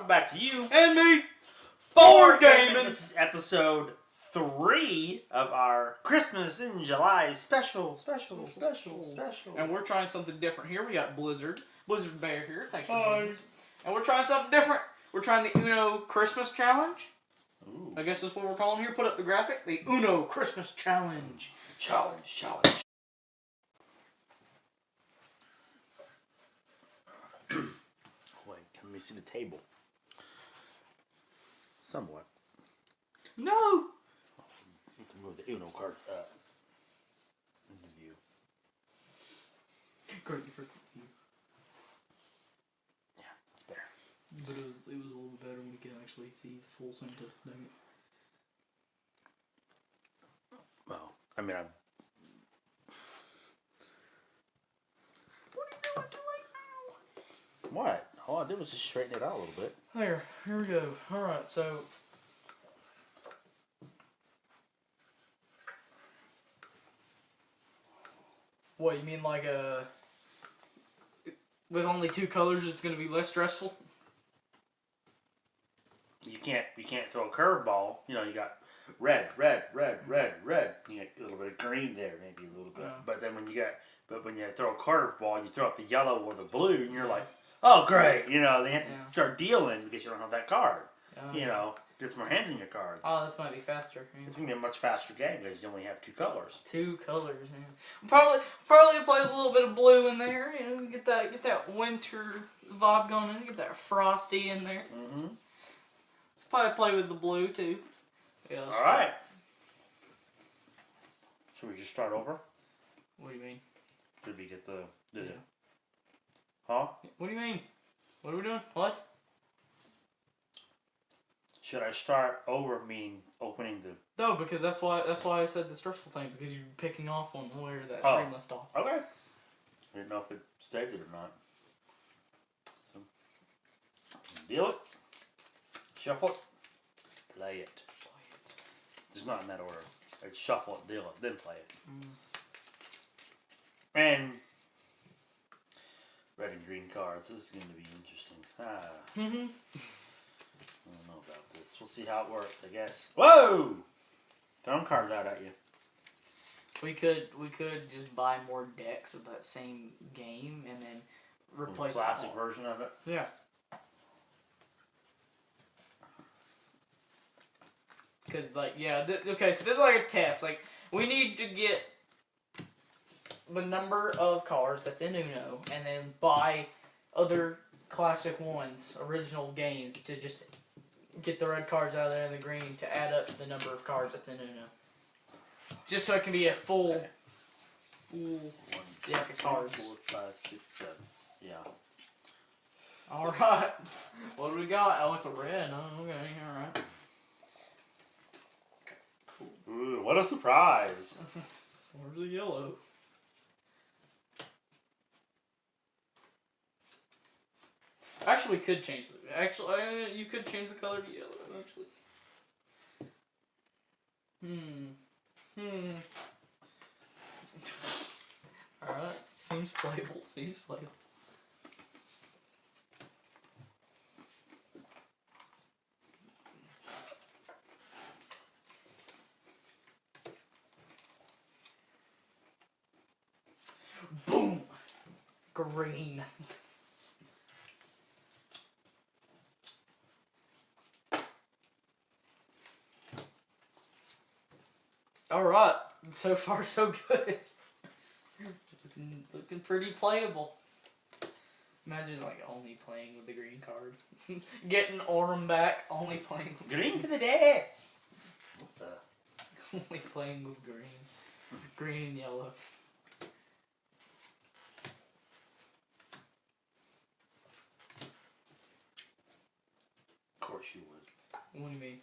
welcome back to you and me, Board Gaming. This is episode 3 of our Christmas in July special. And we're trying something different here. We got Blizzard Bear here. Thanks for joining us. And we're trying something different. We're trying the U&ME Christmas Challenge. Ooh. I guess that's what we're calling here. Put up the graphic. The U&ME Christmas Challenge. Challenge. Wait, let me see the table. Somewhat. No! You can move the UNO cards up into view. Great for you. Yeah, it's better. But it was a little better when you can actually see the full thing to dang it. Well, I mean, I'm. What are you doing too late now? What? All I did was just straighten it out a little bit. Here we go. Alright, so. What, you mean like with only 2 colors it's going to be less stressful? You can't throw a curveball. You know, you got red. You got a little bit of green there, maybe a little bit. But then when you throw a curveball and you throw out the yellow or the blue, and you're like, oh great, you know, they have to start dealing because you don't have that card. You know, get some more hands in your cards. Oh, this might be faster. Yeah. It's gonna be a much faster game because you only have 2 colors. 2 colors. Yeah. Probably play with a little bit of blue in there. You know, get that winter vibe going in. Get that frosty in there. Mm-hmm. Let's probably play with the blue too. Yeah. All right. So we just start over. What do you mean? Did we get the? Yeah. Huh? What do you mean? What are we doing? What? Should I start over, meaning opening the... No, because that's why I said the stressful thing, because you're picking off on where that stream left off. Okay. I didn't know if it saved it or not. So, deal it, shuffle it, play it. It's not in that order. It's shuffle it, deal it, then play it. And red and green cards. This is going to be interesting. I don't know about this. We'll see how it works, I guess. Whoa! Throwing cards out at you. We could just buy more decks of that same game and then replace the classic version of it. Yeah. Because okay, so this is like a test. Like, we need to get the number of cards that's in UNO and then buy other classic ones, original games, to just get the red cards out of there and the green to add up to the number of cards that's in UNO. Just so it can be a full deck of cards. 4, 5, 6, 7. Yeah. Alright. What do we got? Oh, it's a red. Oh, okay, alright. Cool. Ooh, what a surprise. Where's the yellow? Actually, we could change it. Actually, you could change the color to yellow, actually. Alright, seems playable, Boom! Green. Alright, so far so good. looking pretty playable. Imagine like only playing with the green cards. Getting Orem back, only playing with green for the day. What the? Only playing with green. Green and yellow. Of course you would. What do you mean?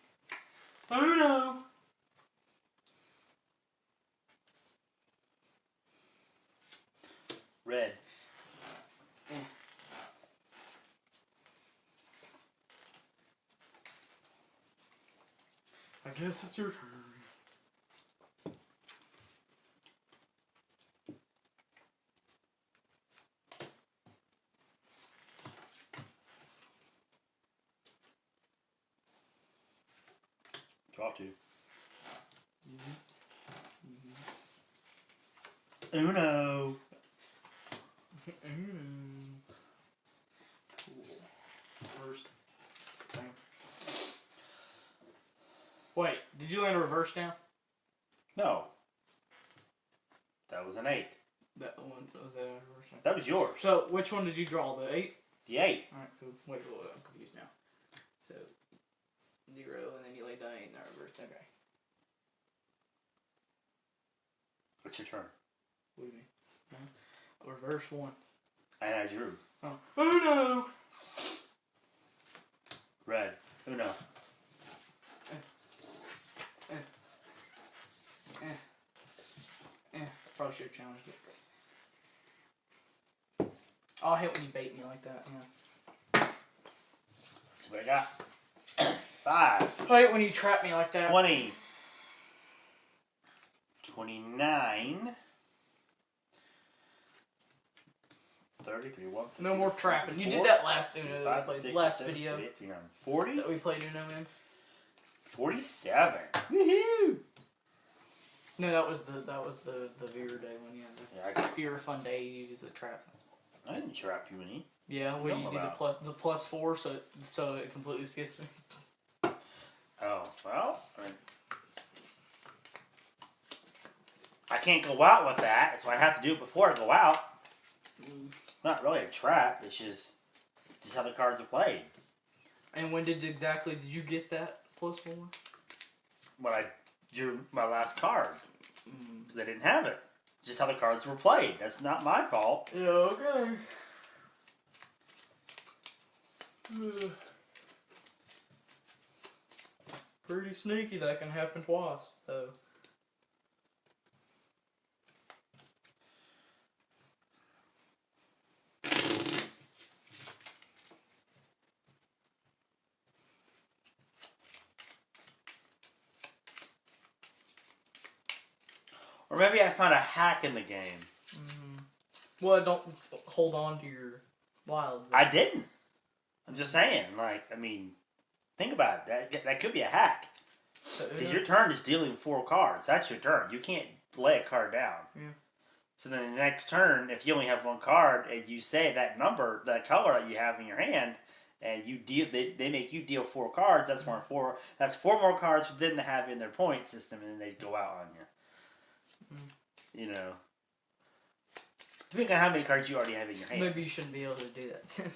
Uno! Red. I guess it's your turn. Draw 2. Uno. Cool. First thing. Wait, did you land a reverse down? No. That was an 8. That one was that a reverse down? That was yours. So which one did you draw? The 8? The 8. Alright, cool. Wait, I'm confused now. So 0 and then you laid down 8 and that reversed. Okay. What's your turn? What do you mean? No. Reverse 1. And I drew. Oh. Uno! Red. Uno. Probably should have challenged it. Oh, I hate when you bait me like that. Yeah. Let's see what I got. 5. I hate when you trap me like that. 20. 29. 30, 31. No more trapping. You did that last Uno that we played. Last video. 40. That we played Uno in. 47. Woohoo! No, that was the Viewer Day one. Yeah, Yeah, if you're a fun day, you use the trap. I didn't trap you any. Yeah, where you do the plus 4, so it completely skips me. Oh well, I can't go out with that, so I have to do it before I go out. It's not really a trap. It's just how the cards are played. And when did you get that plus 4? When I drew my last card, because I didn't have it. Just how the cards were played. That's not my fault. Yeah, okay. Pretty sneaky. That can happen twice, though. Or maybe I found a hack in the game. Well, don't hold on to your wilds. I didn't. I'm just saying. Think about it. That could be a hack. Because your turn is dealing 4 cards. That's your turn. You can't lay a card down. Yeah. So then the next turn, if you only have 1 card and you say that number, that color that you have in your hand, and you deal, they make you deal 4 cards. That's 4. That's 4 more cards for them to have in their point system, and then they go out on you. You know, depending on how many cards you already have in your hand. Maybe you shouldn't be able to do that.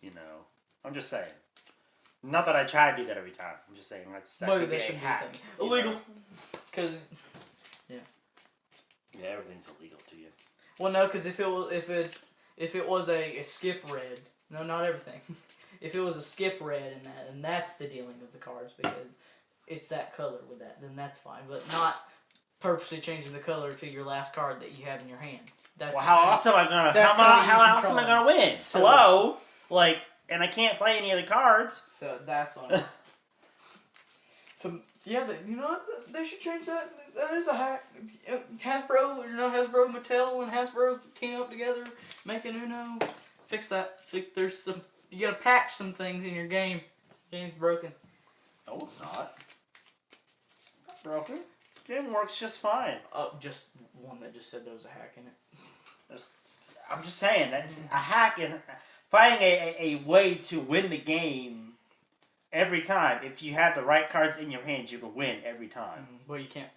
You know, I'm just saying. Not that I try to do that every time. I'm just saying that could be a hack. Illegal. Because yeah, everything's illegal to you. Well, no, because if it was a skip red, no, not everything. If it was a skip red in that, and that's the dealing of the cards because it's that color with that, then that's fine. But not purposely changing the color to your last card that you have in your hand. That's how else am I gonna? How else am I gonna win? So, hello, and I can't play any of the cards. So that's on it. So yeah, you know what? They should change that. That is a hack. Hasbro, Mattel, and Hasbro team up together, make an Uno. Fix that. There's some. You gotta patch some things in your game. Game's broken. No, it's not. It's not broken. Game works just fine. Just one that just said there was a hack in it. I'm just saying that's a hack. Isn't finding a way to win the game every time. If you have the right cards in your hands, you can win every time. But you can't.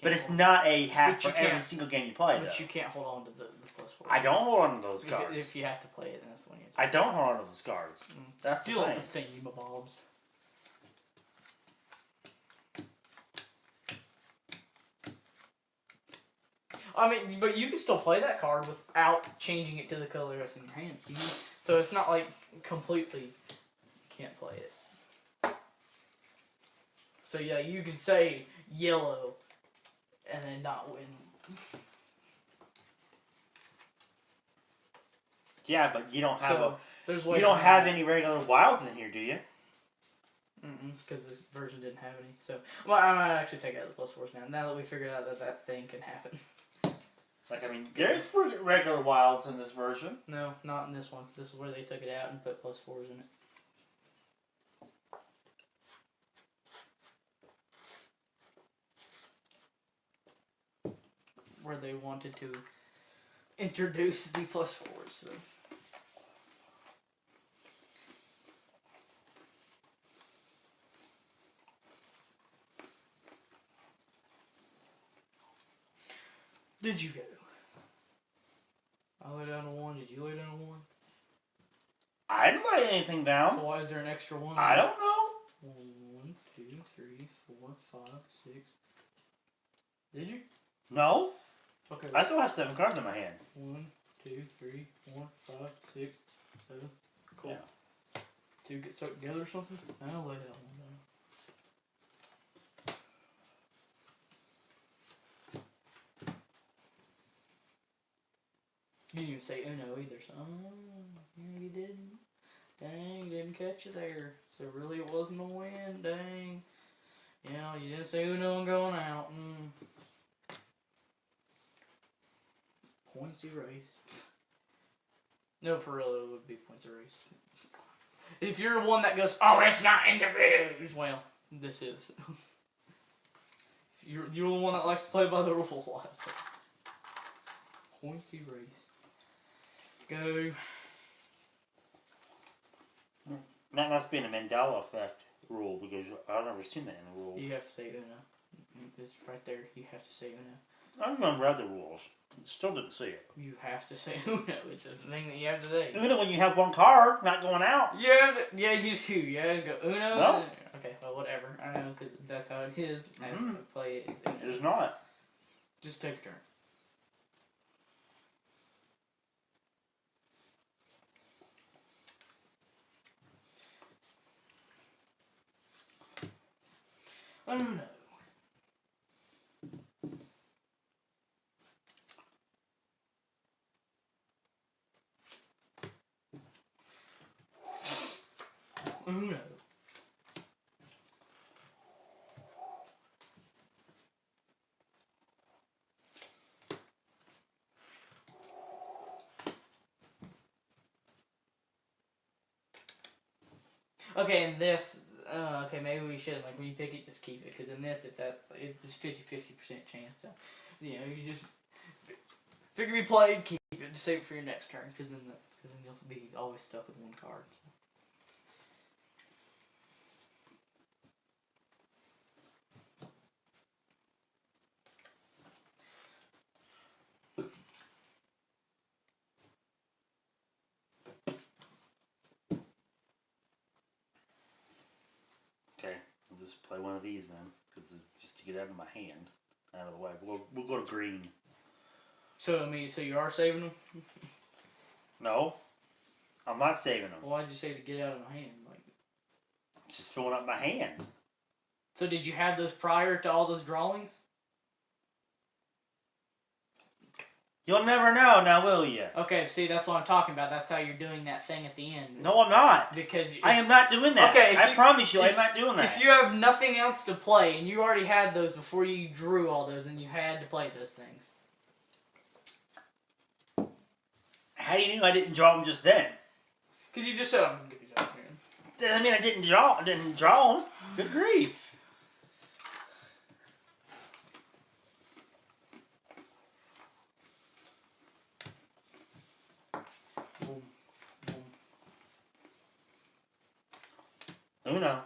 But it's not a hack for every single game you play. But you can't hold on to the plus 4. I don't hold on to those cards. If you have to play it, then that's the one you have to I don't hold on to those cards. That's Steal the thing. The thingy-mabobs. I mean, but you can still play that card without changing it to the color that's in your hand. So it's not like completely can't play it. So yeah, you can say yellow and then not win. Yeah, but you don't have you don't have any regular wilds in here, do you? Because this version didn't have any. So, well, I might actually take out the plus 4s now. Now that we figured out that thing can happen. There's regular wilds in this version. No, not in this one. This is where they took it out and put plus 4s in it. where they wanted to introduce the +4s. So. Did you go? I lay down a 1. Did you lay down a 1? I didn't lay anything down. So why is there an extra 1? I don't know. 1, 2, 3, 4, 5, 6. Did you? No. Okay. I still have 7 cards in my hand. 1, 2, 3, 4, 5, 6, 7. Cool. Yeah. 2 get stuck together or something? I'll lay that 1 down. You didn't even say Uno either, so yeah, you didn't. Dang, didn't catch you there. So really it wasn't a win, dang. Yeah, you didn't say Uno and going out. Points erased. No, for real, it would be points erased. If you're one that goes, oh, it's not individuals, well, this is. You're the one that likes to play by the rules. Points erased. Go. That must be in the Mandela effect rule because I've never seen that in the rules. You have to say Uno. It's right there. You have to say Uno. I've even read the rules. Still didn't see it. You have to say Uno. It's the thing that you have to say. Uno when you have 1 card, not going out. Yeah, yeah, you do. Yeah, go Uno. No. Okay, well, whatever. I know because that's how it is. As I play it is Uno. It is not. Just take a turn. Uno. Uno. Okay, and this, okay, maybe we should, like, when you pick it, just keep it, because in this, if that, it's just 50% chance, so, you know, you just, if it can be played, keep it, just save it for your next turn, because then you'll be always stuck with 1 card. So. Okay, I'll just play one of these then, because just to get out of my hand, out of the way. We'll go to green. So, I mean, so you are saving them? No, I'm not saving them. Well, why'd you say to get out of my hand? Like, Just filling up my hand. so did you have those prior to all those drawings? You'll never know, now will you? Okay, see, that's what I'm talking about. That's how you're doing that thing at the end. No, I'm not. Because I am not doing that. Okay, I promise you, I'm not doing that. If you have nothing else to play, and you already had those before you drew all those, then you had to play those things. How do you know I didn't draw them just then? Because you just said, I'm going to get these out of here. Doesn't mean I didn't draw them. Good grief. Boom, boom. Uno.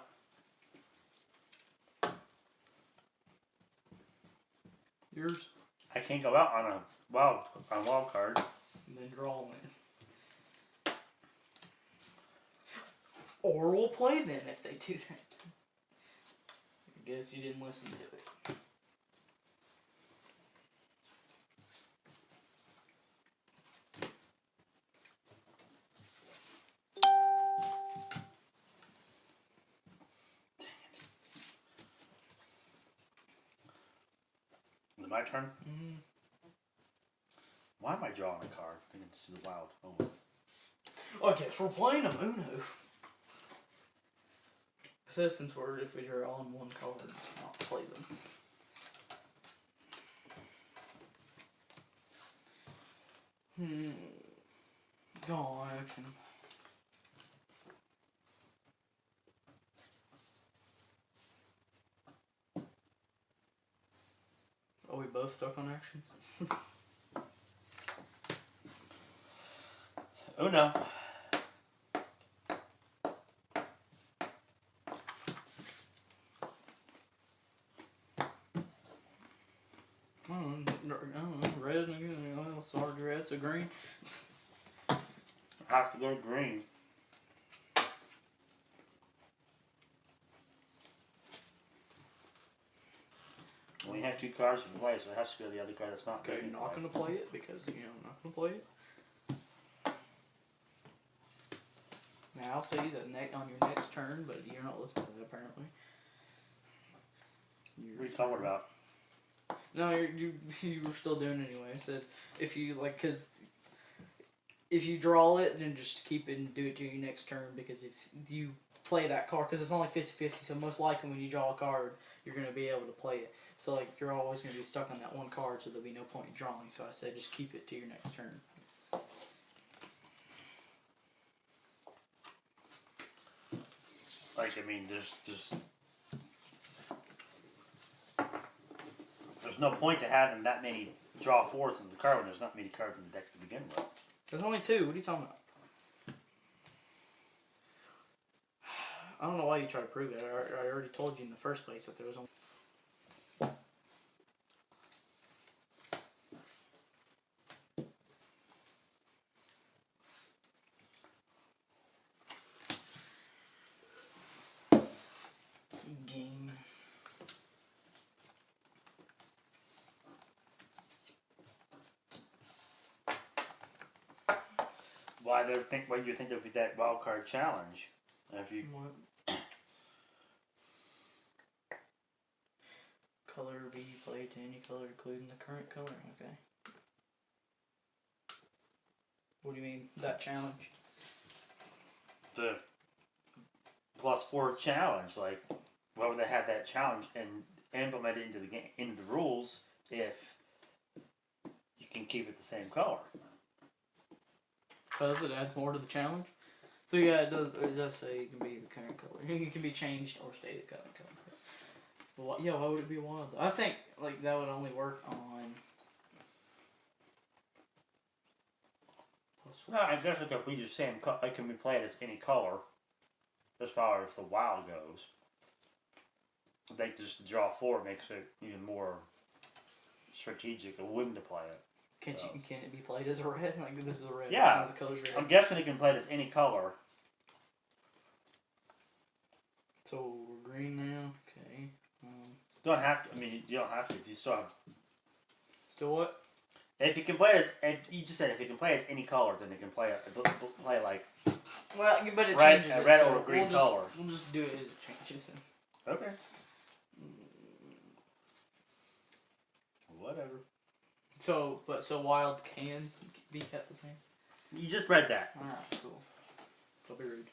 Yours. I can't go out on a wild card. And then draw one. Or we'll play them if they do that. I guess you didn't listen to it. Is it my turn? Mm-hmm. Why am I drawing a card? I think it's the wild. Oh. Okay, so we're playing a Uno. So since if we draw on 1 card, I'll play them. Go on, action. Oh, we both stuck on actions? Uno. I don't know. Red again. Oh, it's hard red. So green. I have to go green. We have 2 cards in play, so it has to go to the other card that's not Okay, green. not gonna play it because I'm not gonna play it. Now I'll see that on your next turn, but you're not listening to that apparently. What are you talking about? No, you were still doing it anyway. I said if you because if you draw it, then just keep it and do it to your next turn because if you play that card, because it's only 50-50, so most likely when you draw a card, you're gonna be able to play it. So like you're always gonna be stuck on that one card, so there'll be no point in drawing. So I said just keep it to your next turn. Like, I mean, there's no point to having that many draw 4s in the card when there's not many cards in the deck to begin with. There's only 2. What are you talking about? I don't know why you try to prove it. I already told you in the first place that there was only. Game. Why do you think there would be that wild card challenge? If you What? Color be played to any color, including the current color. Okay. What do you mean that challenge? The +4 challenge, like, why would they have that challenge and implement it into the game, into the rules, if you can keep it the same color? Because it adds more to the challenge. So yeah, it does say it can be the current color. It can be changed or stay the current color. Well, yeah, why would it be wild? I think like that would only work on. No, I guess it could be the same. It can be played as any color, as far as the wild goes. I think just draw 4 makes it even more strategic of when to play it. Can it be played as a red? Like this is a red. Yeah, the color's red. I'm guessing it can play it as any color. So we're green now. Okay. Don't have to. I mean, you don't have to. If you still have. Still what? If you can play as, if you just said if you can play as any color, then it can play like. Well, but it red, changes. a red it, so or a green we'll color. We'll just do it as it changes. Okay. Whatever. So wild can be kept the same. You just read that. All right, cool. Don't be rude.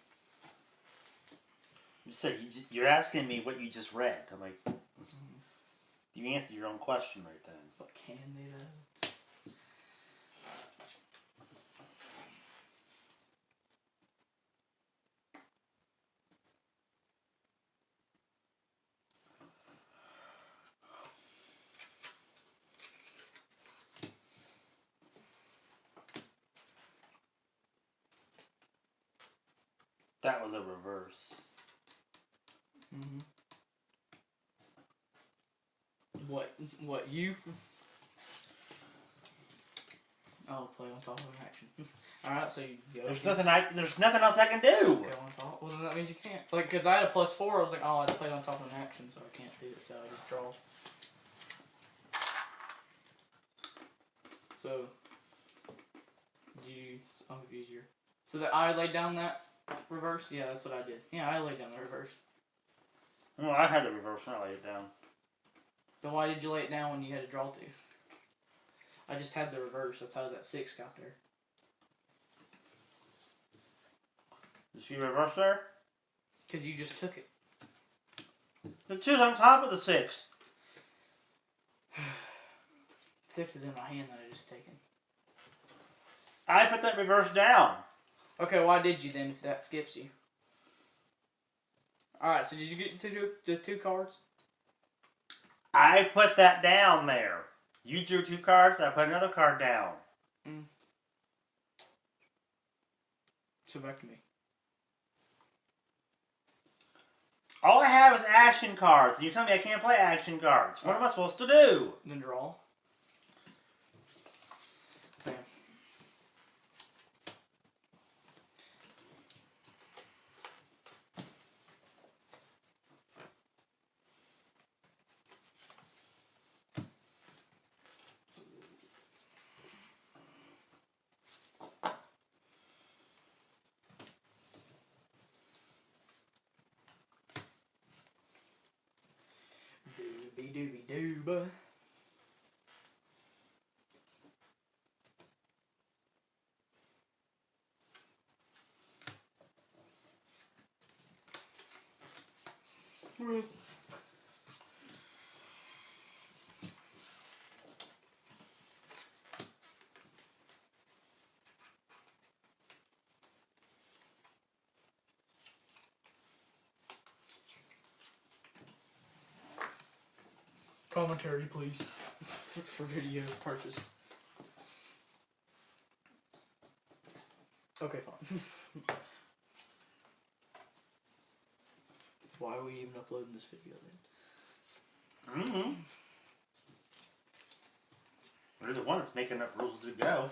You said you're asking me what you just read. I'm like, you answered your own question right then. What can they though? That was a reverse. Mm-hmm. What you? Oh, play on top of an action. All right, so you go. There's nothing else I can do. Go on top. Well, then that means you can't. Like, cause I had a +4, I was like, oh, I had to play on top of an action, so I can't do it. So I just draw. So, I'm confused here. So that I laid down that reverse. Yeah, that's what I did. Yeah, I laid down the reverse. Well, I had the reverse when I laid it down. Then why did you lay it down when you had to draw 2? I just had the reverse. That's how that 6 got there. You see reverse there? Because you just took it. The 2's on top of the 6. 6 is in my hand that I just taken. I put that reverse down. Okay, why did you then if that skips you? Alright, so did you get to do the 2 cards? I put that down there. You drew 2 cards, I put another card down. Mm. So back to me. All I have is action cards, and you tell me I can't play action cards. What am I supposed to do? Then draw. Bam. Doobie doobie dooba. Commentary, please, for video purchase. Okay, fine. Why are we even uploading this video then? Mm-hmm. You're the one that's making up rules as we go.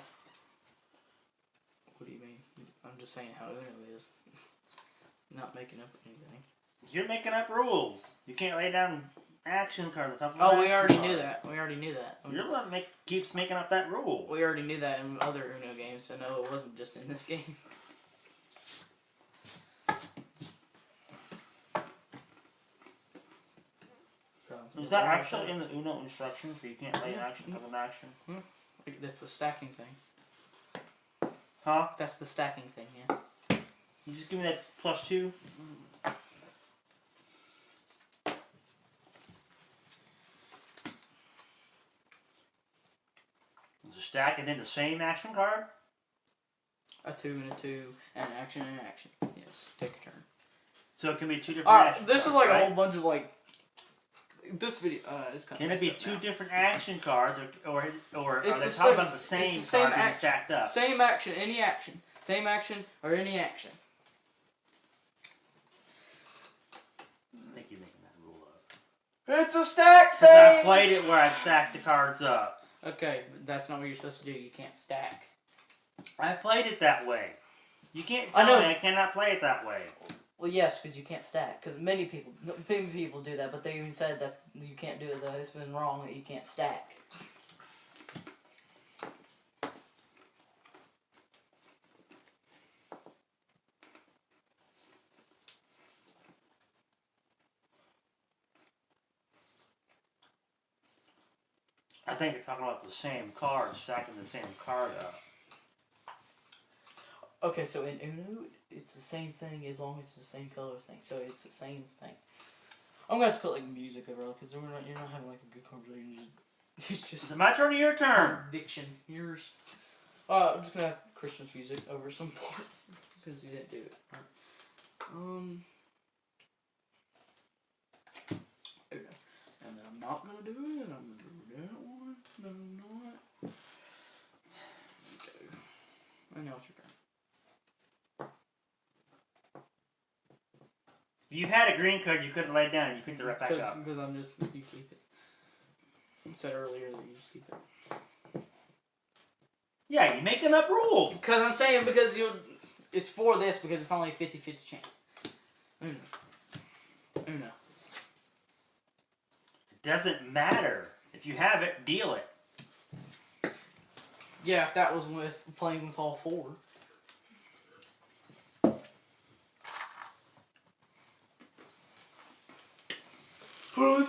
What do you mean? I'm just saying how Uno is. Not making up anything. You're making up rules. You can't lay down action cards on top of Oh, we already knew that. We already knew that. You're the one that keeps making up that rule. We already knew that in other Uno games, so no, it wasn't just in this game. Is that actually in the Uno instructions where you can't lay an action of an action? That's the stacking thing. Huh? That's the stacking thing, yeah. You just give me that +2? Is a stack and then the same action card? A 2 and a 2, and an action and an action. Yes, take a turn. So it can be 2 different Alright, this cards, is like right? a whole bunch of like... This video is kind of... Can it be 2 different action cards, or are they It's talking about the same card being action. stacked up? Same action, any action. Same action, or any action. I think you're making that rule up. It's a stack thing! Because I played it where I stacked the cards up. Okay, but that's not what you're supposed to do. You can't stack. I played it that way. You can't tell me I cannot play it that way. Well, yes, because you can't stack. Because many people do that, but they even said that you can't do it, though. It's been wrong that you can't stack. I think you're talking about the same card, stacking the same card up. Okay, so in Uno, it's the same thing as long as it's the same color thing. So it's the same thing. I'm gonna have to put like music over it because you're not having like a good conversation. It's just Is it my turn or your turn? diction. Yours. I'm just gonna have Christmas music over some parts because you didn't do it. Okay. And then I'm not gonna do it. And I'm gonna do that one. No, I'm not. Okay. I know it's your turn. You had a green card you couldn't lay down and you picked it right back up. Because I'm just, you keep it. You said earlier that you just keep it. Yeah, you're making up rules. Because I'm saying it's for this because it's only a 50-50 chance. Uno. Uno. It doesn't matter. If you have it, deal it. Yeah, if that was with playing with all 4. Cool.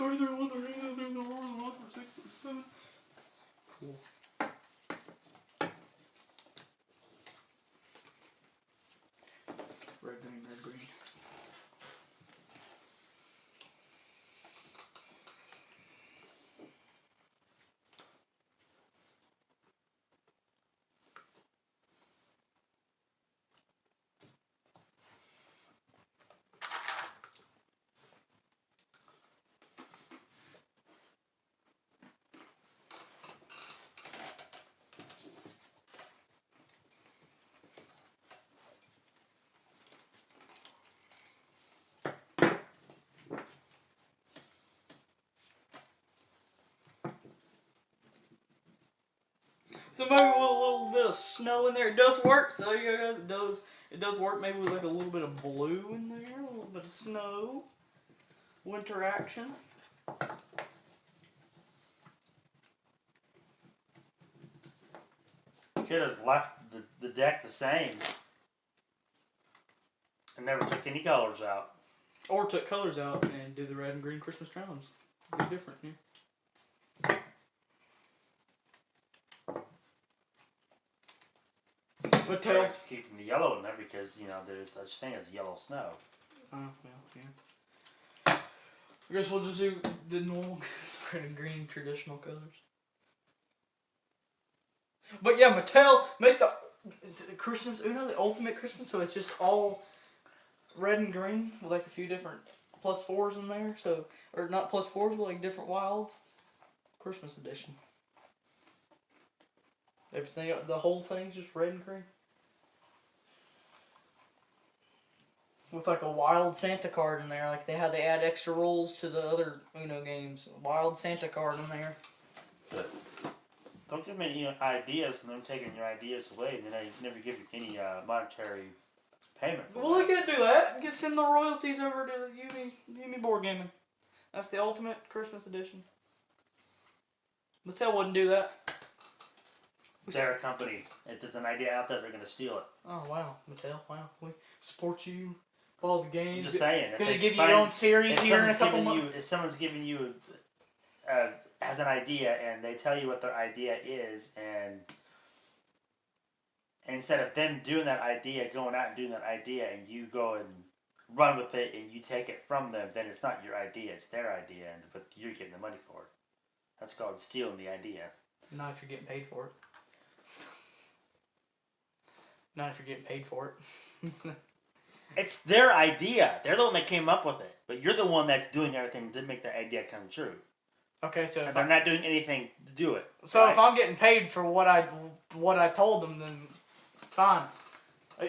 Red, green, red, green. So maybe with a little bit of snow in there, it does work. So there you go, guys. It does work. Maybe with like a little bit of blue in there, a little bit of snow, winter action. You could have left the deck the same and never took any colors out. Or took colors out and do the red and green Christmas crowns. It'd be different, yeah. But tell. Keeping the yellow in there because, you know, there's such thing as yellow snow. Oh, well, yeah. I guess we'll just do the normal red and green traditional colors. But yeah, Mattel, make the Christmas Uno the ultimate Christmas, so it's just all red and green with like a few different +4s in there. So, or not +4s, but like different wilds. Christmas edition. Everything, the whole thing's just red and green. With like a wild Santa card in there, like they add extra rolls to the other Uno games. Wild Santa card in there. Don't give me any ideas and them taking your ideas away, and then I never give you any monetary payment. Well, they can't do that. Get send the royalties over to U&ME Board Gaming. That's the ultimate Christmas edition. Mattel wouldn't do that. They're a company. If there's an idea out there, they're going to steal it. Oh wow, Mattel! Wow, we support you. All the games. I'm just saying. Gonna give you your own series here in a couple months. If someone's giving you has an idea and they tell you what their idea is, and instead of them doing that idea, going out and doing that idea, and you go and run with it and you take it from them, then it's not your idea, it's their idea, but you're getting the money for it. That's called stealing the idea. Not if you're getting paid for it. Not if you're getting paid for it. It's their idea. They're the one that came up with it. But you're the one that's doing everything to make the idea come true. Okay, so and they're not doing anything to do it. So right? If I'm getting paid for what I told them, then fine.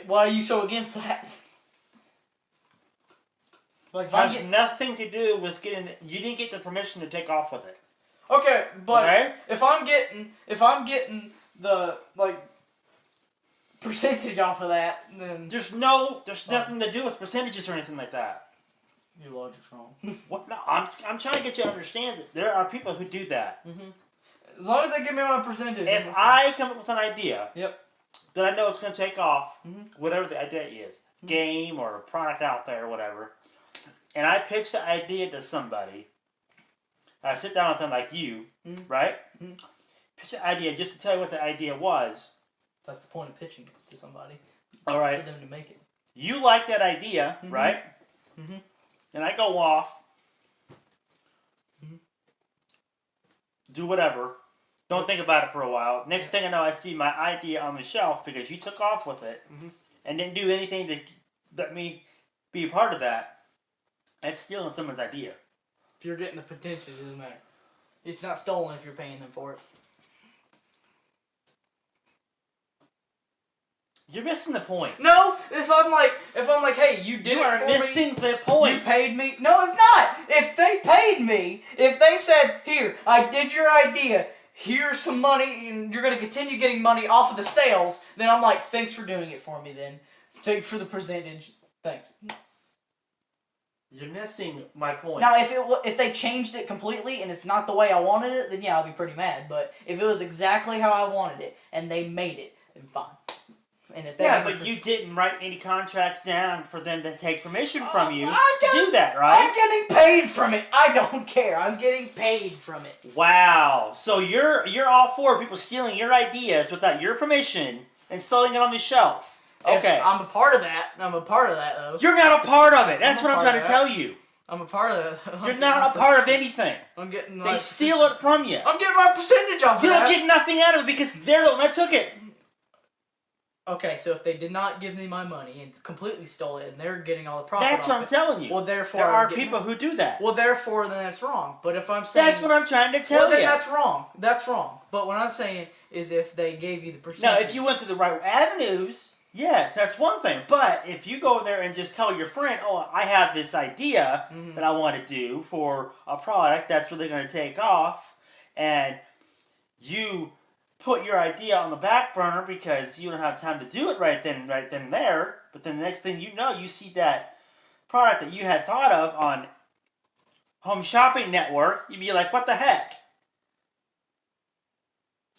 Why are you so against that? Like, it has nothing to do with getting. You didn't get the permission to take off with it. Okay, but if I'm getting the percentage off of that, then there's nothing to do with percentages or anything like that. Your logic's wrong. What? No, I'm trying to get you to understand it. There are people who do that. Mm-hmm. As long as they give me my percentage. If I come up with an idea, yep, that I know it's going to take off, whatever the idea is, game or a product out there or whatever, and I pitch the idea to somebody, I sit down with them like you, right? Mm-hmm. Pitch the idea just to tell you what the idea was. That's the point of pitching it to somebody. All right. For them to make it. You like that idea, right? Mm-hmm. And I go off, do whatever, don't think about it for a while. Next thing I know, I see my idea on the shelf because you took off with it and didn't do anything to let me be a part of that. That's stealing someone's idea. If you're getting the potential, it doesn't matter. It's not stolen if you're paying them for it. You're missing the point. No, if I'm like, hey, you did it for me. You are missing the point. You paid me. No, it's not. If they paid me, if they said, here, I did your idea, here's some money, and you're going to continue getting money off of the sales, then I'm like, thanks for doing it for me then. Thanks for the percentage. Thanks. You're missing my point. Now, if they changed it completely and it's not the way I wanted it, then yeah, I'll be pretty mad. But if it was exactly how I wanted it and they made it, then fine. And if but you didn't write any contracts down for them to take permission from you to do that, right? I'm getting paid from it. I don't care. I'm getting paid from it. Wow. So you're all for people stealing your ideas without your permission and selling it on the shelf. Okay. I'm a part of that. I'm a part of that, though. You're not a part of it. That's what I'm trying to tell you. I'm a part of that. You're not a part of anything. I'm getting. They steal it from you. I'm getting my percentage off of that. You don't get nothing out of it because they're the one that took it. Okay, so if they did not give me my money and completely stole it, and they're getting all the profit, that's what I'm telling you. Well, therefore, there are people who do that. Well, therefore, then that's wrong. But if I'm saying that's what I'm trying to tell you. Then that's wrong. That's wrong. But what I'm saying is, if they gave you the percentage. Now, if you went through the right avenues, yes, that's one thing. But if you go there and just tell your friend, "Oh, I have this idea that I want to do for a product that's really going to take off," and you put your idea on the back burner because you don't have time to do it right then and there. But then the next thing you know, you see that product that you had thought of on Home Shopping Network. You'd be like, what the heck?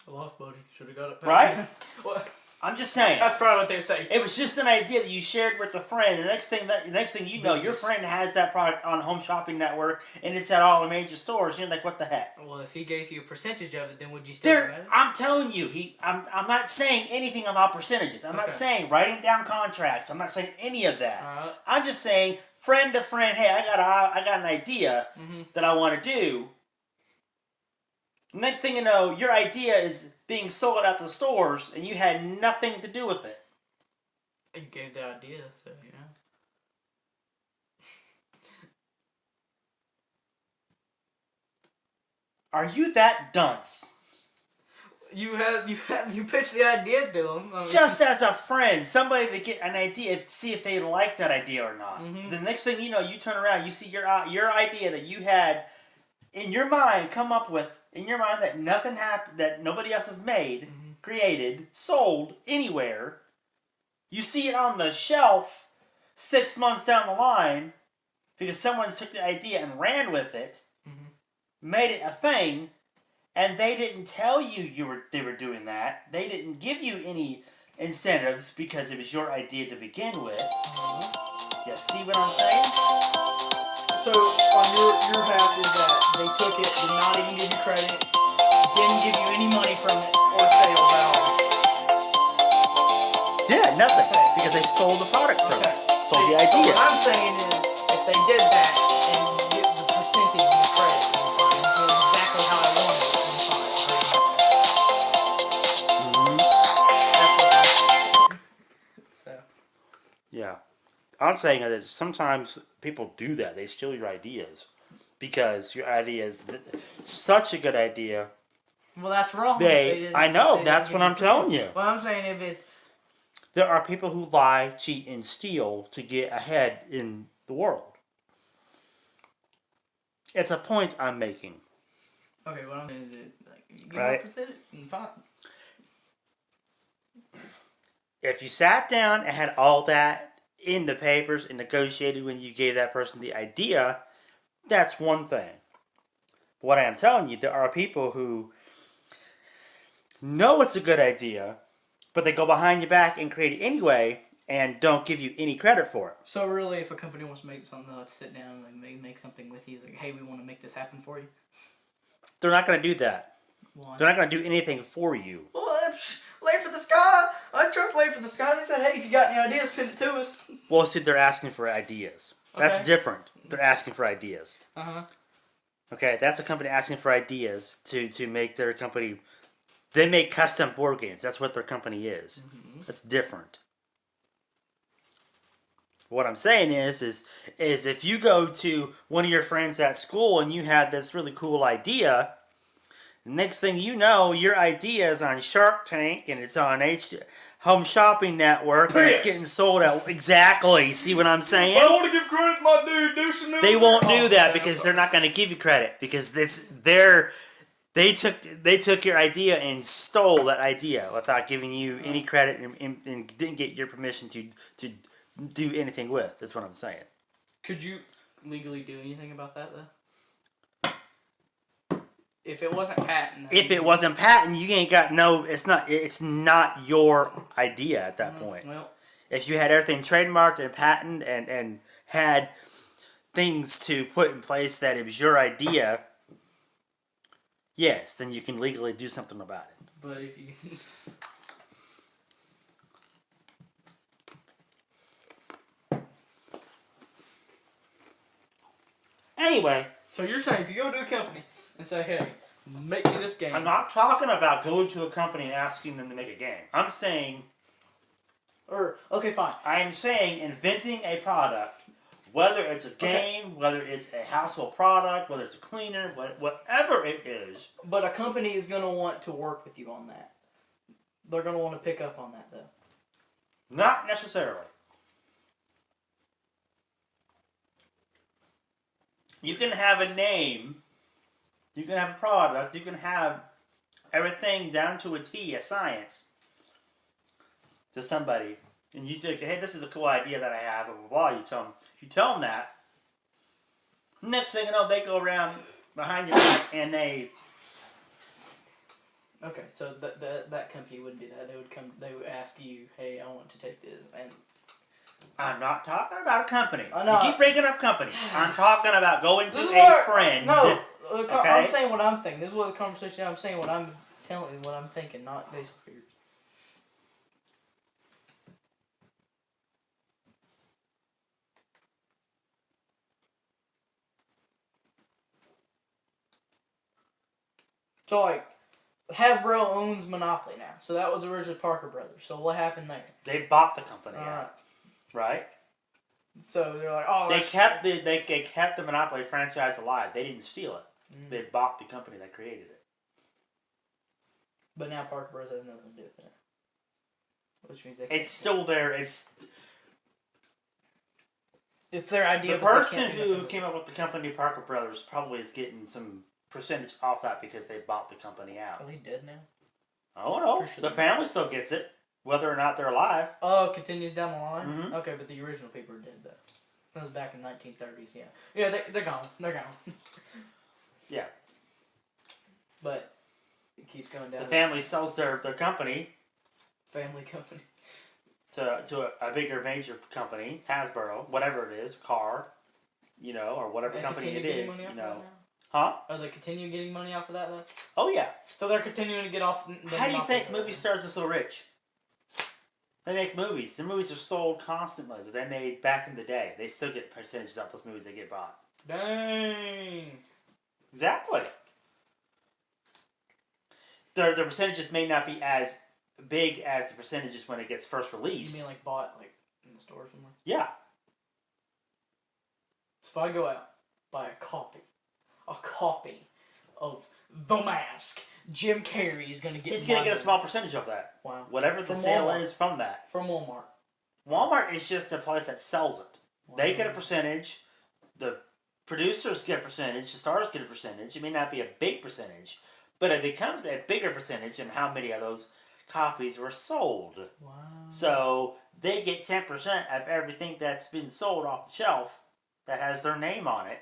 I lost, buddy. Should have got it back. Right? What? I'm just saying. That's probably what they were saying. It was just an idea that you shared with a friend. The next thing you know, your friend has that product on Home Shopping Network, and it's at all the major stores. You're like, what the heck? Well, if he gave you a percentage of it, then would you still do it? I'm telling you, I'm not saying anything about percentages. I'm not saying writing down contracts. I'm not saying any of that. I'm just saying friend to friend. Hey, I got an idea that I want to do. Next thing you know, your idea is being sold at the stores, and you had nothing to do with it. You gave the idea, so you know. Are you that dunce? You pitched the idea to them. I mean, just as a friend, somebody to get an idea, see if they like that idea or not. The next thing you know, you turn around, you see your idea that you had in your mind come up with, in your mind that nothing happened, that nobody else has made, created, sold anywhere. You see it on the shelf 6 months down the line because someone took the idea and ran with it, made it a thing, and they didn't tell you they were doing that. They didn't give you any incentives because it was your idea to begin with. You see what I'm saying? So on your half is that they took it, did not even give you credit, didn't give you any money from it or sales at all. Yeah, nothing. Because they stole the product from it. Stole the idea. So what I'm saying is, if they did that and get the percentage of the credit, then fine. Did exactly how I wanted it, then fine. That's what I'm saying. So. Yeah. I'm saying that sometimes people do that. They steal your ideas because your idea is such a good idea. Well, that's wrong. I know. That's what I'm telling you. Well, I'm saying if it... There are people who lie, cheat, and steal to get ahead in the world. It's a point I'm making. Okay, what I'm saying is it... Right? Fine. If you sat down and had all that in the papers and negotiated when you gave that person the idea, that's one thing. But what I am telling you, there are people who know it's a good idea, but they go behind your back and create it anyway and don't give you any credit for it. So really, if a company wants to make something, they'll have to sit down and make something with you. It's like, hey, we want to make this happen for you. They're not going to do that. Why? They're not going to do anything for you. Well, lay for the sky. I trust lay for the sky. They said, hey, if you got any ideas, send it to us. Well, see, they're asking for ideas. That's different. They're asking for ideas. Okay, that's a company asking for ideas to make their company. They make custom board games. That's what their company is. That's different. What I'm saying is if you go to one of your friends at school and you have this really cool idea, next thing you know, your idea is on Shark Tank and it's on Home Shopping Network and it's getting sold out. Exactly. See what I'm saying? I want to give credit to my dude. Do some They won't do that because they're not going to give you credit because they took your idea and stole that idea without giving you any credit and didn't get your permission to do anything with. That's what I'm saying. Could you legally do anything about that though? If it wasn't patent. If it wasn't patent, you ain't got no. It's not your idea at that point. Well, if you had everything trademarked and patent and had things to put in place that it was your idea, yes, then you can legally do something about it. But if you... Anyway. So you're saying if you go to a company and say, hey, make me this game. I'm not talking about going to a company and asking them to make a game. I'm saying... okay, fine. I'm saying inventing a product, whether it's a game, whether it's a household product, whether it's a cleaner, whatever it is. But a company is going to want to work with you on that. They're going to want to pick up on that, though. Not necessarily. You can have a name, you can have a product, you can have everything down to a T, a science, to somebody, and you think, hey, this is a cool idea that I have, blah, blah, blah, you tell them that, next thing you know, they go around behind your back and they... Okay, so that company wouldn't do that. They would ask you, hey, I want to take this, and... I'm not talking about a company. I know. You keep bringing up companies. I'm talking about going to a friend. No, okay? I'm saying what I'm thinking. This is what the conversation. I'm saying what I'm telling you, what I'm thinking, not based on figures. So like, Hasbro owns Monopoly now. So that was originally Parker Brothers. So what happened there? They bought the company out. Right? So they're like, oh, they kept the Monopoly franchise alive. They didn't steal it. Mm-hmm. They bought the company that created it. But now Parker Bros. Has nothing to do with it. Which means it's still there. It's their idea. The person who came up with the company, Parker Brothers, probably is getting some percentage off that because they bought the company out. Are they dead now? Oh no, the family still gets it, whether or not they're alive. Oh, it continues down the line? Mm-hmm. Okay, but the original people are dead, though. That was back in the 1930s, yeah. Yeah, they're gone. They're gone. Yeah. But it keeps going down. The family sells their company. Family company. To a bigger major company, Hasbro, whatever it is, car, or whatever company it is, Huh? Are they continuing getting money off of that, though? Oh, yeah. So they're continuing to get off... How do you think movie stars are so rich? They make movies. Their movies are sold constantly that they made back in the day. They still get percentages off those movies they get bought. Dang. Exactly. The percentages may not be as big as the percentages when it gets first released. You mean like bought in the store somewhere? Yeah. So if I go out, buy a copy of The Mask, Jim Carrey is going to get... He's going to get a small percentage of that. Wow. Whatever the sale is from that. From Walmart. Walmart is just a place that sells it. Wow. They get a percentage. The producers get a percentage. The stars get a percentage. It may not be a big percentage, but it becomes a bigger percentage in how many of those copies were sold. Wow. So they get 10% of everything that's been sold off the shelf that has their name on it.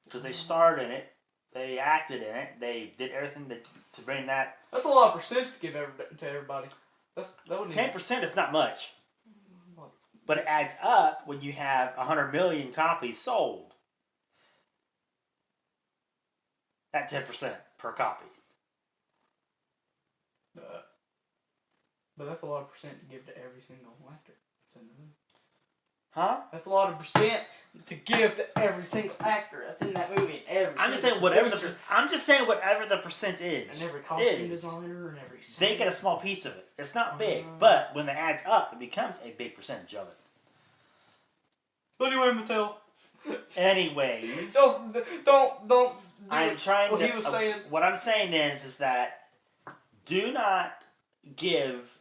Because they starred in it, they acted in it, they did everything to bring that. That's a lot of percentage to give to everybody. That 10% is not much, but it adds up when you have 100 million copies sold. At 10% per copy. But that's a lot of percent to give to every single actor. Huh? That's a lot of percent to give to every single actor that's in that movie. I'm just saying whatever the percent is. And every costume designer and every. They get a small piece of it. It's not big, but when it adds up, it becomes a big percentage of it. Anyway, Mattel. Anyways, don't. I'm trying what to. He was saying. What I'm saying is that do not give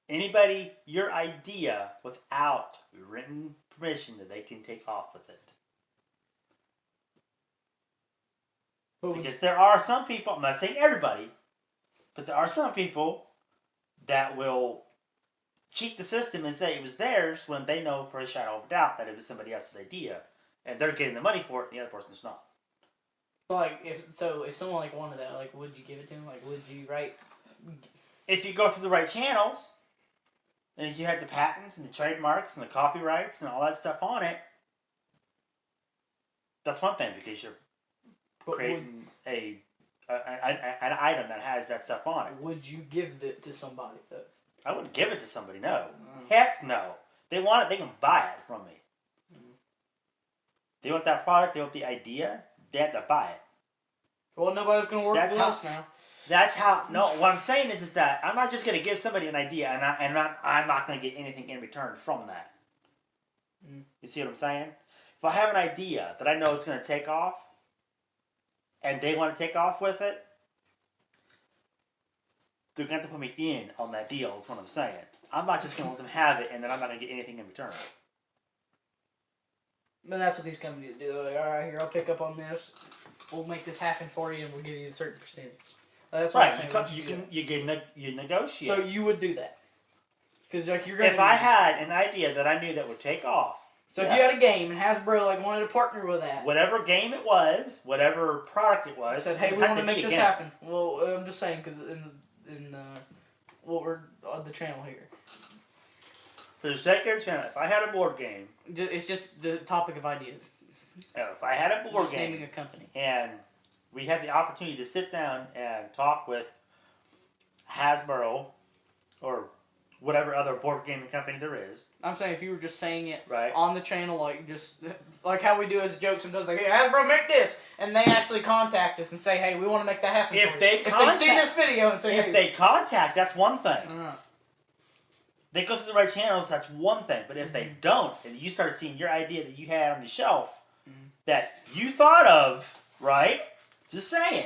anybody your idea without written permission that they can take off with it. Because there are some people, I'm not saying everybody, but there are some people that will cheat the system and say it was theirs when they know for a shadow of a doubt that it was somebody else's idea. And they're getting the money for it and the other person's not. Like, if someone wanted that, would you give it to him? Would you write? If you go through the right channels, and if you had the patents and the trademarks and the copyrights and all that stuff on it, that's one thing because you're creating an item that has that stuff on it. Would you give it to somebody, though? I wouldn't give it to somebody, no. Heck no. They want it, they can buy it from me. They want that product, they want the idea, they have to buy it. Well, nobody's going to work with us now. That's how. No, what I'm saying is that I'm not just going to give somebody an idea and I'm not going to get anything in return from that. You see what I'm saying? If I have an idea that I know it's going to take off, and they want to take off with it, they're going to have to put me in on that deal. Is what I'm saying. I'm not just going to let them have it and then I'm not going to get anything in return. But that's what these companies do. They're like, all right, here, I'll pick up on this. We'll make this happen for you, and we'll give you a certain percentage. That's what I'm saying. You negotiate. So you would do that. Because like you're gonna. If I had an idea that I knew that would take off. So if you had a game and Hasbro like wanted to partner with that. Whatever game it was, whatever product it was. Said, hey, we want to make this happen. Well, I'm just saying because in what we're on the channel here. For the sake of the channel, if I had a board game. It's just the topic of ideas. If I had a board just game. Naming a company. And we had the opportunity to sit down and talk with Hasbro or whatever other board gaming company there is. I'm saying if you were just saying it right. on the channel, like just like how we do as a joke sometimes, like, hey, Hasbro, make this, and they actually contact us and say, hey, we want to make that happen. If they see this video and say, if they contact, that's one thing. Uh-huh. They go through the right channels, that's one thing. But if they don't, and you start seeing your idea that you had on the shelf that you thought of, right? Just saying.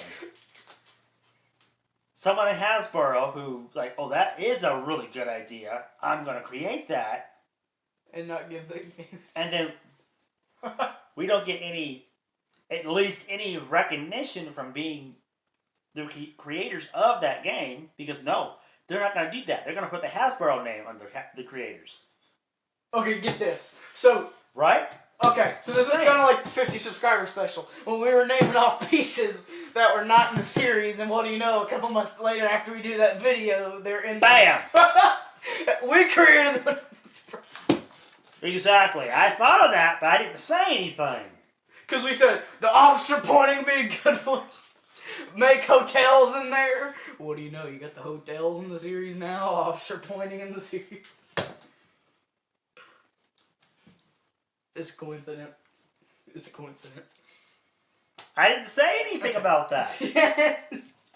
Someone at Hasbro who, like, oh, that is a really good idea. I'm going to create that. And not give the game. And then we don't get at least any recognition from being the creators of that game. Because, no, they're not going to do that. They're going to put the Hasbro name on the creators. Okay, get this. So... Right? Okay, so this is kind of like the 50 subscriber special. When we were naming off pieces that were not in the series, and what do you know, a couple months later after we do that video, they're in BAM! We created them. Exactly. I thought of that, but I didn't say anything. Because we said, the officer pointing would be a good one. Make hotels in there. What do you know, you got the hotels in the series now, officer pointing in the series. It's a coincidence. It's a coincidence. I didn't say anything about that.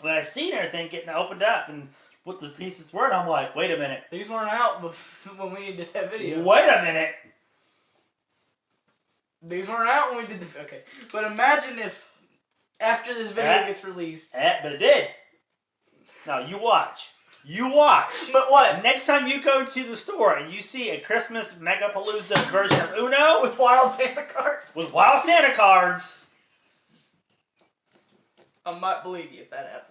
When I seen everything getting opened up and what the pieces were, I'm like, wait a minute. These weren't out when we did that video. Wait a minute. These weren't out when we did the... Okay. But imagine if after this video gets released... But it did. Now, you watch. You watch. But what? Next time you go to the store and you see a Christmas Megapalooza version of Uno with Wild Santa cards. With Wild Santa cards. I might believe you if that happens.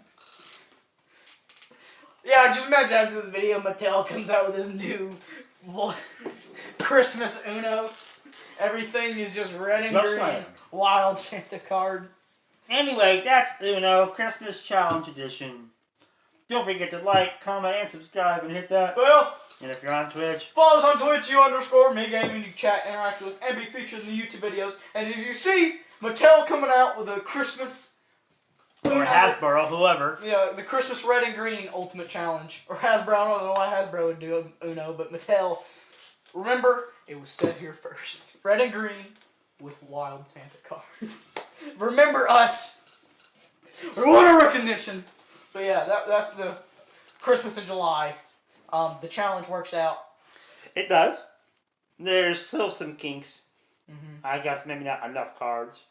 Yeah, just imagine after this video, Mattel comes out with this new Christmas Uno. Everything is just red and green. Wild Santa cards. Anyway, that's Uno Christmas Challenge Edition. Don't forget to like, comment, and subscribe, and hit that bell. And if you're on Twitch, follow us on Twitch, U_ME, you chat, interact with us, and be featured in the YouTube videos. And if you see Mattel coming out with a Christmas... Or Hasbro, whoever. Yeah, the Christmas red and green Ultimate Challenge. Or Hasbro, I don't know why Hasbro would do Uno, but Mattel, remember, it was said here first. Red and green with Wild Santa cards. Remember us. We want a recognition. But yeah, that's the Christmas in July. The challenge works out. It does. There's still some kinks. I guess maybe not enough cards.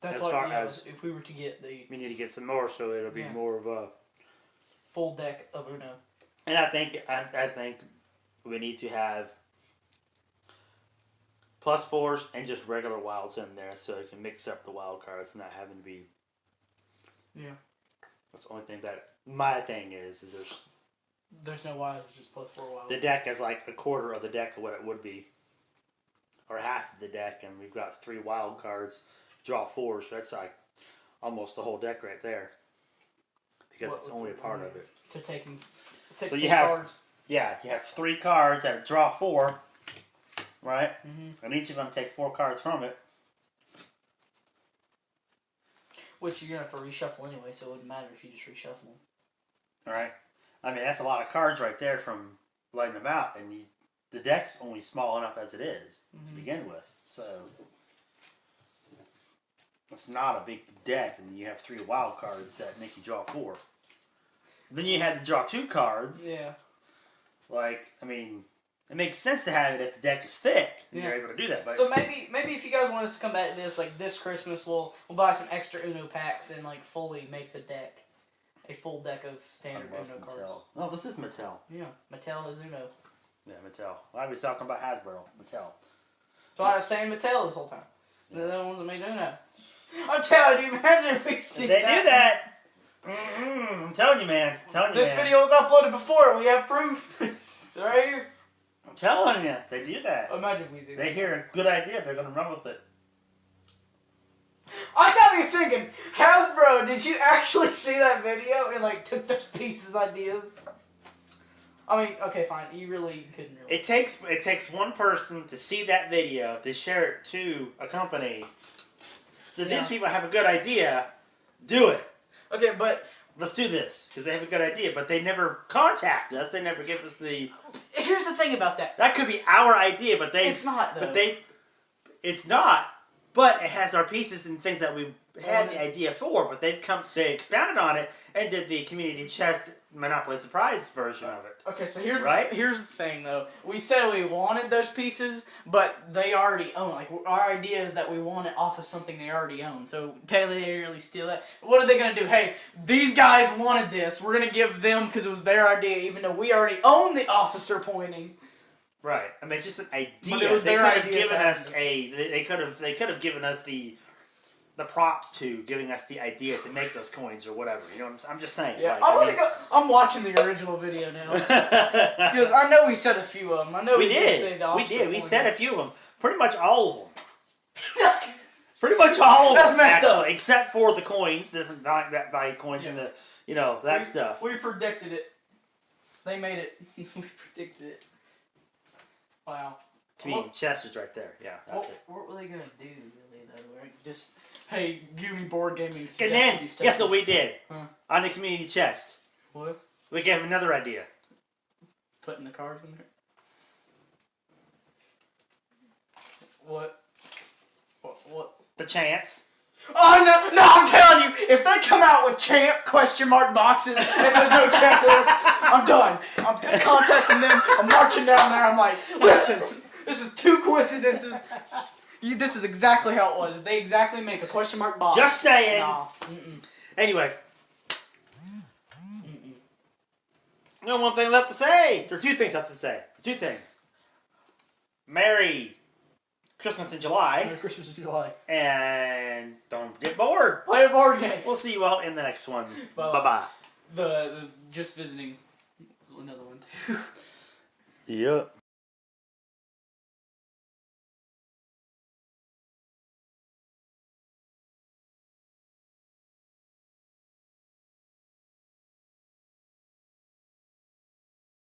That's what, yeah, if we were to get the... We need to get some more, so it'll be more of a... full deck of Uno. And I think we need to have +4s and just regular wilds in there, so it can mix up the wild cards, not having to be... Yeah. That's the only thing that... My thing is there's no wilds, it's just +4 wilds. The deck is like a quarter of the deck of what it would be. Or half of the deck, and we've got 3 wild cards. Draw 4, so that's like almost the whole deck right there. Because it's only a part of it. To taking 16 so you have, cards. Yeah, you have 3 cards that draw 4, right? And each of them take 4 cards from it. Which you're going to have to reshuffle anyway, so it wouldn't matter if you just reshuffle them. Alright. I mean, that's a lot of cards right there from lighting them out. And the deck's only small enough as it is to begin with. So... It's not a big deck, and you have 3 wild cards that make you draw 4. Then you had to draw 2 cards. Yeah. Like, I mean, it makes sense to have it if the deck is thick, and you're able to do that. But so maybe if you guys want us to come back to this, like this Christmas, we'll buy some extra Uno packs and like fully make the deck a full deck of standard Uno cards. Oh, this is Mattel. Yeah, Mattel is Uno. Yeah, Mattel. I was talking about Hasbro. Mattel. So I was saying Mattel this whole time. They're the ones that made Uno. I'm telling you, imagine if we see They do that. I'm telling you, man. This video was uploaded before. We have proof. Right here. I'm telling you, they do that. Imagine if we see that. They hear a good idea, they're gonna run with it. I got me thinking, Hasbro, did you actually see that video and like took those pieces ideas? I mean, okay, fine. You really couldn't really. It takes one person to see that video to share it to a company. So these people have a good idea. Do it. Okay, but let's do this because they have a good idea, but they never contact us. They never give us the. Here's the thing about that. That could be our idea, but they. It's not though. But they. It's not. But it has our pieces and things that we had the idea for. But they expounded on it and did the community chest Monopoly Surprise version of it. Okay, so here's the thing though. We said we wanted those pieces, but they already own. Like our idea is that we want it off of something they already own. So technically, they really steal that. What are they gonna do? Hey, these guys wanted this. We're gonna give them because it was their idea, even though we already own the officer pointing. Right. I mean, it's just an idea. But it was their idea. They could have given us the props to giving us the idea to make those coins or whatever. You know what I'm just saying. Yeah, like, I'm watching the original video now because I know we said a few of them. I know we did. Say the we did. We said a few of them. Pretty much all of them. That's pretty much all of them. That's messed up. Except for the coins, different value coins, and the stuff. We predicted it. They made it. We predicted it. Wow. Community chest is right there. Yeah, that's it. What were they gonna do really though? Right? Just hey, give me board gaming. And then guess what we did on the community chest? What? We gave another idea. Putting the cards in there. What? The chance. Oh no! I'm telling you, if they come out with champ question mark boxes and there's no checklist, I'm done. I'm contacting them. I'm marching down there. I'm like, listen, this is two coincidences. This is exactly how it was. If they exactly make a question mark box. Just saying. No. Anyway. No one thing left to say. There are two things left to say. Two things. Merry Christmas in July. Merry Christmas in July. And don't get bored. Play a board game. We'll see you all in the next one. Well, bye-bye. The just visiting was another one too. Yep.